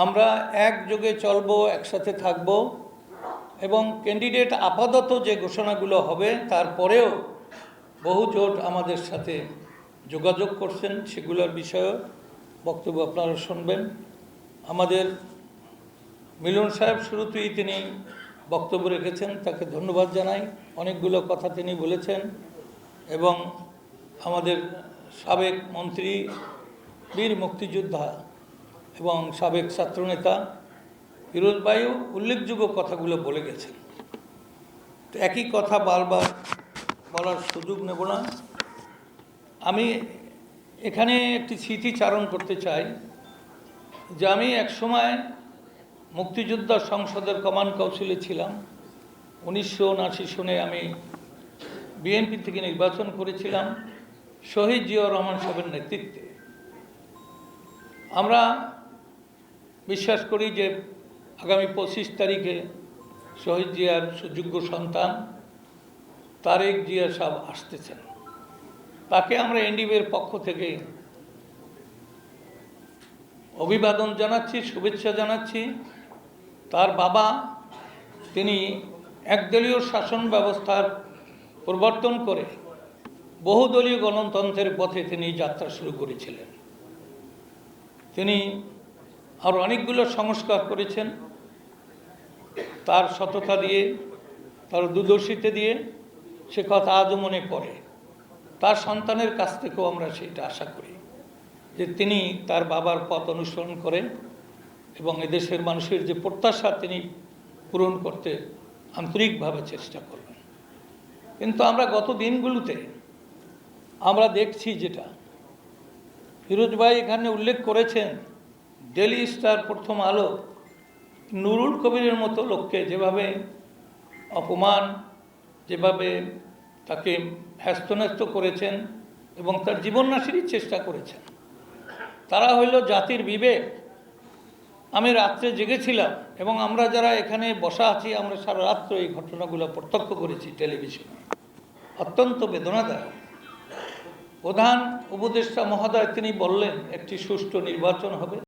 আমরা একযোগে চলব, একসাথে থাকব এবং ক্যান্ডিডেট আপাতত যে ঘোষণাগুলো হবে তারপরেও বহু জোট আমাদের সাথে যোগাযোগ করছেন, সেগুলোর বিষয়েও বক্তব্য আপনারা শুনবেন। আমাদের মিলন সাহেব শুরুতেই তিনি বক্তব্য রেখেছেন, তাকে ধন্যবাদ জানাই। অনেকগুলো কথা তিনি বলেছেন এবং আমাদের সাবেক মন্ত্রী, বীর মুক্তিযোদ্ধা এবং সাবেক ছাত্রনেতা ফিরোজ ভাইও উল্লেখযোগ্য কথাগুলো বলে গেছেন। তো একই কথা বারবার বলার সুযোগ নেব না। আমি এখানে একটি স্মৃতিচারণ করতে চাই যে আমি একসময় মুক্তিযোদ্ধা সংসদের কমান্ড কাউন্সিলে ছিলাম। 1979 সনে আমি বিএনপি থেকে নির্বাচন করেছিলাম শহীদ জিয়াউর রহমান সাহেবের নেতৃত্বে। আমরা বিশ্বাস করি যে আগামী 25 তারিখে শহীদ জিয়ার সুযোগ্য সন্তান তারেক জিয়া সাহেব আসতেছেন। তাকে আমরা এনডিএর পক্ষ থেকে অভিবাদন জানাচ্ছি, শুভেচ্ছা জানাচ্ছি। তার বাবা তিনি একদলীয় শাসন ব্যবস্থার প্রবর্তন করে বহুদলীয় গণতন্ত্রের পথে তিনি যাত্রা শুরু করেছিলেন। তিনি আরও অনেকগুলো সংস্কার করেছেন তার সততা দিয়ে, তার দূরদর্শিতা দিয়ে। সে কথা আজও মনে পড়ে। তার সন্তানের কাছ থেকেও আমরা সেটা আশা করি যে তিনি তার বাবার পথ অনুসরণ করেন এবং এদেশের মানুষের যে প্রত্যাশা তিনি পূরণ করতে আন্তরিকভাবে চেষ্টা করবেন। কিন্তু আমরা গত দিনগুলোতে আমরা দেখছি যেটা ফিরোজ ভাই এখানে উল্লেখ করেছেন, ডেলি স্টার, প্রথম আলো, নুরুল কবিরের মতো লোককে যেভাবে অপমান, যেভাবে তাকে হ্যস্তন্যস্ত করেছেন এবং তার জীবননাশেরই চেষ্টা করেছেন, তারা হইল জাতির বিবেক। আমি রাত্রে জেগেছিলাম এবং আমরা যারা এখানে বসা আছি আমরা সারা রাত্র এই ঘটনাগুলো প্রত্যক্ষ করেছি টেলিভিশনে। অত্যন্ত বেদনাদায়ক। প্রধান উপদেষ্টা মহোদয় তিনি বললেন একটি সুষ্ঠু নির্বাচন হবে।